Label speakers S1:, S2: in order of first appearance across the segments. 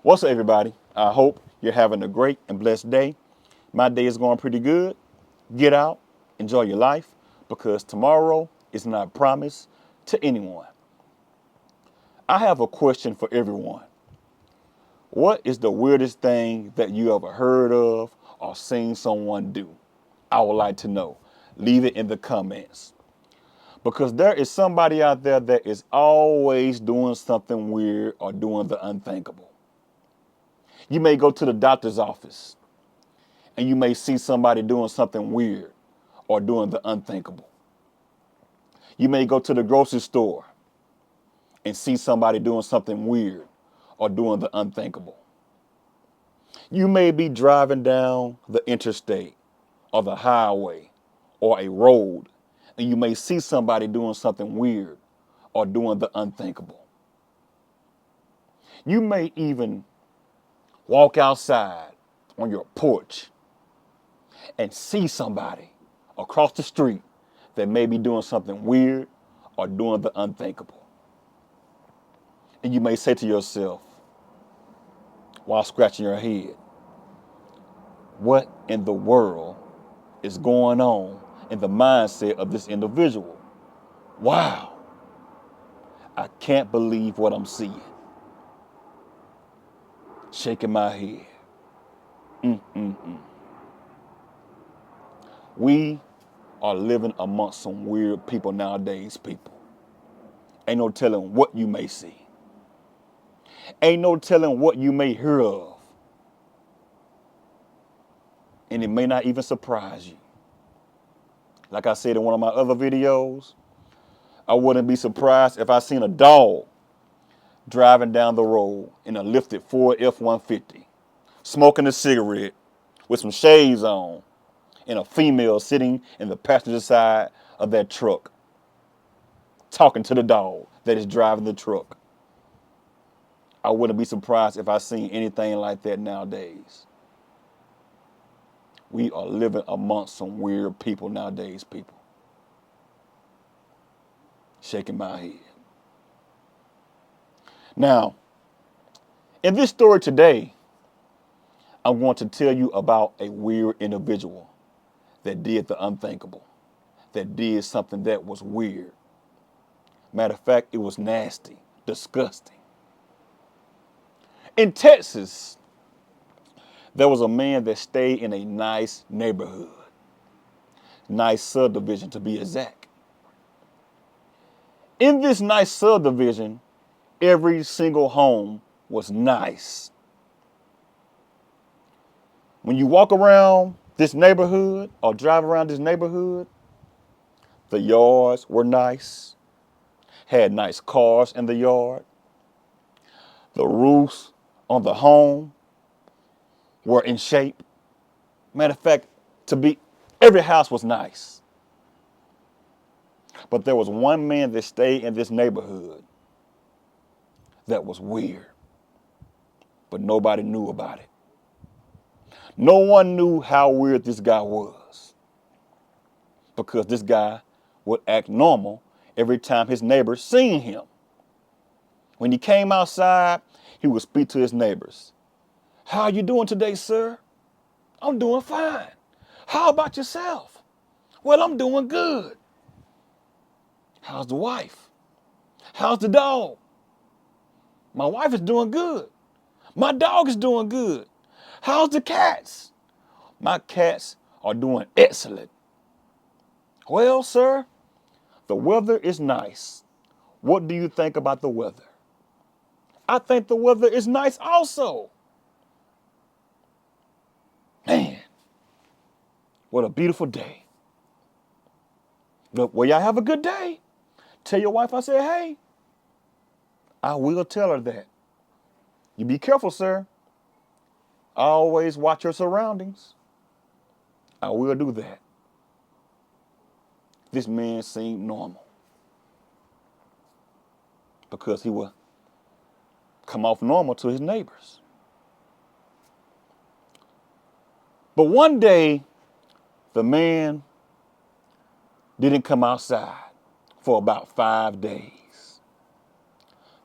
S1: What's up, everybody? I hope you're having a great and blessed day. My day is going pretty good. Get out, enjoy your life, because tomorrow is not promised to anyone. I have a question for everyone. What is the weirdest thing that you ever heard of or seen someone do? I would like to know. Leave it in the comments. Because there is somebody out there that is always doing something weird or doing the unthinkable. You may go to the doctor's office and you may see somebody doing something weird or doing the unthinkable. You may go to the grocery store and see somebody doing something weird or doing the unthinkable. You may be driving down the interstate or the highway or a road and you may see somebody doing something weird or doing the unthinkable. You may even walk outside on your porch and see somebody across the street that may be doing something weird or doing the unthinkable. And you may say to yourself, while scratching your head, what in the world is going on in the mindset of this individual? Wow, I can't believe what I'm seeing. Shaking my head. Mm-mm-mm. We are living amongst some weird people nowadays, people. Ain't no telling what you may see. Ain't no telling what you may hear of. And it may not even surprise you. Like I said in one of my other videos, I wouldn't be surprised if I seen a dog driving down the road in a lifted Ford F-150, smoking a cigarette with some shades on, and a female sitting in the passenger side of that truck, talking to the dog that is driving the truck. I wouldn't be surprised if I seen anything like that nowadays. We are living amongst some weird people nowadays, people. Shaking my head. Now, in this story today, I'm going to tell you about a weird individual that did the unthinkable, that did something that was weird. Matter of fact, it was nasty, disgusting. In Texas, there was a man that stayed in a nice neighborhood, nice subdivision to be exact. In this nice subdivision, every single home was nice. When you walk around this neighborhood or drive around this neighborhood, the yards were nice, had nice cars in the yard. The roofs on the home were in shape. Matter of fact, every house was nice. But there was one man that stayed in this neighborhood that was weird, but nobody knew about it. No one knew how weird this guy was because this guy would act normal every time his neighbors seen him. When he came outside, he would speak to his neighbors. How are you doing today, sir? I'm doing fine. How about yourself? Well, I'm doing good. How's the wife? How's the dog? My wife is doing good. My dog is doing good. How's the cats? My cats are doing excellent. Well, sir, the weather is nice. What do you think about the weather? I think the weather is nice also. Man, what a beautiful day. Look, well, y'all have a good day. Tell your wife I said, hey. I will tell her that. You be careful, sir. Always watch your surroundings. I will do that. This man seemed normal because he would come off normal to his neighbors. But one day, the man didn't come outside for about 5 days.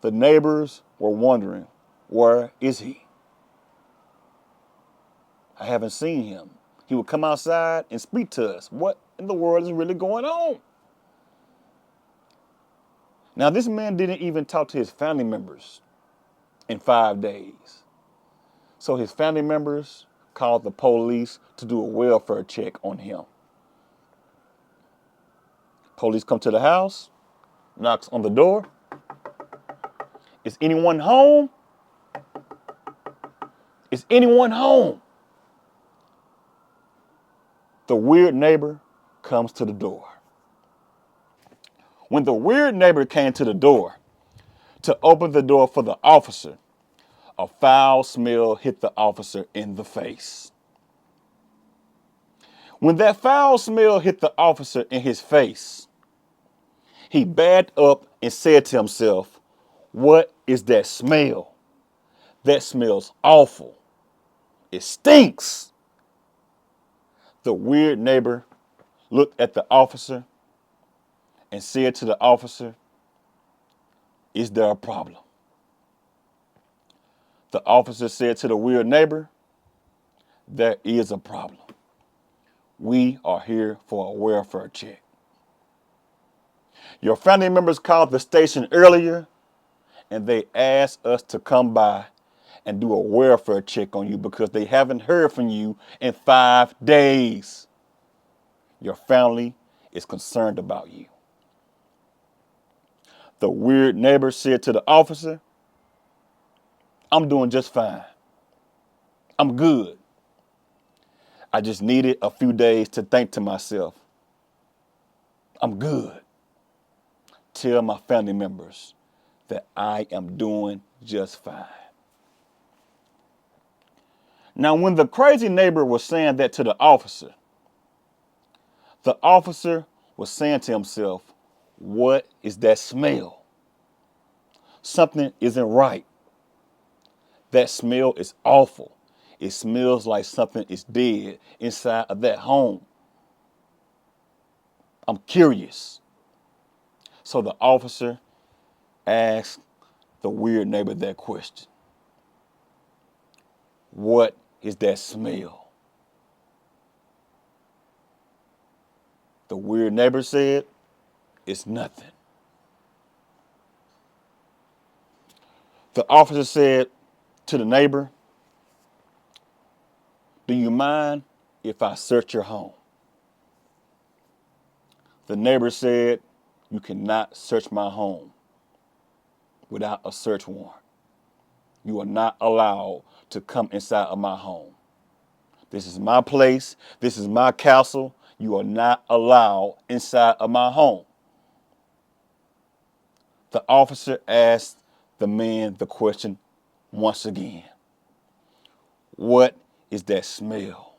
S1: The neighbors were wondering Where is he? I haven't seen him. He would come outside and speak to us. What in the world is really going on? Now, this man didn't even talk to his family members in 5 days. So his family members called the police to do a welfare check on him. Police come to the house, knocks on the door. Is anyone home? Is anyone home? The weird neighbor comes to the door. When the weird neighbor came to the door to open the door for the officer, a foul smell hit the officer in the face. When that foul smell hit the officer in his face, he backed up and said to himself, "What is that smell? That smells awful. It stinks." The weird neighbor looked at the officer and said to the officer, "Is there a problem?" The officer said to the weird neighbor, "There is a problem. We are here for a welfare check. Your family members called the station earlier and they asked us to come by and do a welfare check on you because they haven't heard from you in 5 days. Your family is concerned about you." The weird neighbor said to the officer, "I'm doing just fine. I'm good. I just needed a few days to think to myself. I'm good. Tell my family members that I am doing just fine." Now, when the crazy neighbor was saying that to the officer was saying to himself, "What is that smell? Something isn't right. That smell is awful. It smells like something is dead inside of that home. I'm curious." So the officer asked the weird neighbor that question. "What is that smell?" The weird neighbor said, "It's nothing." The officer said to the neighbor, "Do you mind if I search your home?" The neighbor said, "You cannot search my home without a search warrant. You are not allowed to come inside of my home. This is my place. This is my castle. You are not allowed inside of my home." The officer asked the man the question once again. "What is that smell?"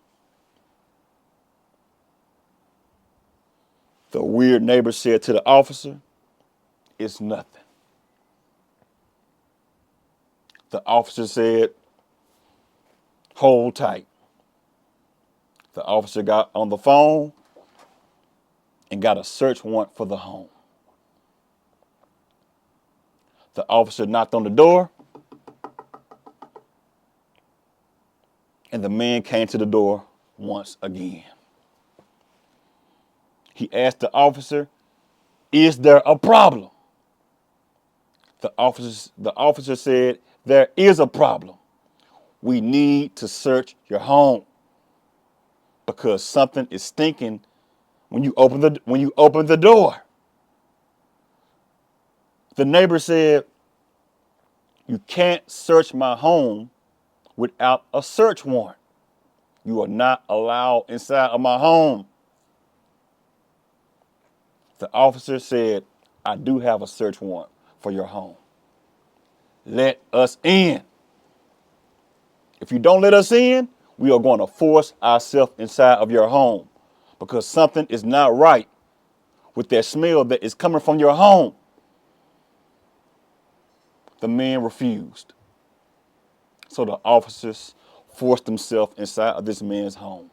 S1: The weird neighbor said to the officer, "It's nothing." The officer said, "Hold tight." The officer got on the phone and got a search warrant for the home. The officer knocked on the door, and the man came to the door once again. He asked the officer, "Is there a problem?" The officer said, "There is a problem. We need to search your home because something is stinking when you open the door." The neighbor said, "You can't search my home without a search warrant. You are not allowed inside of my home." The officer said, "I do have a search warrant for your home. Let us in. If you don't let us in, we are going to force ourselves inside of your home because something is not right with that smell that is coming from your home." The man refused. So the officers forced themselves inside of this man's home.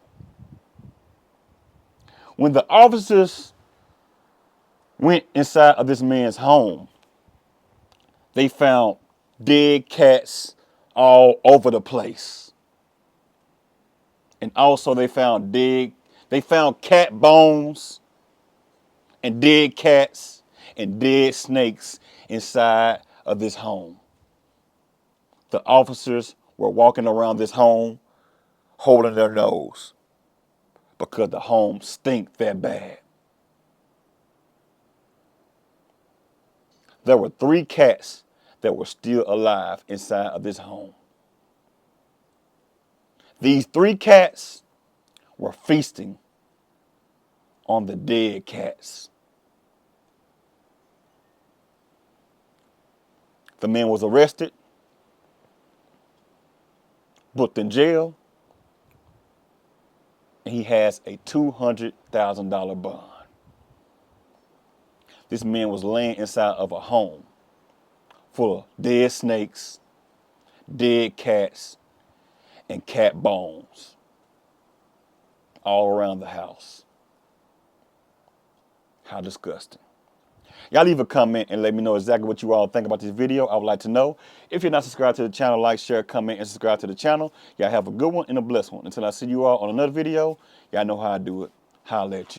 S1: When the officers went inside of this man's home, they found dead cats all over the place. And also they found cat bones and dead cats and dead snakes inside of this home. The officers were walking around this home holding their nose because the home stank that bad. There were 3 cats that were still alive inside of this home. These 3 cats were feasting on the dead cats. The man was arrested, booked in jail, and he has a $200,000 bond. This man was laying inside of a home full of dead snakes, dead cats, and cat bones all around the house. How disgusting. Y'all leave a comment and let me know exactly what you all think about this video. I would like to know. If you're not subscribed to the channel, like, share, comment, and subscribe to the channel. Y'all have a good one and a blessed one. Until I see you all on another video, y'all know how I do it. Holla at you.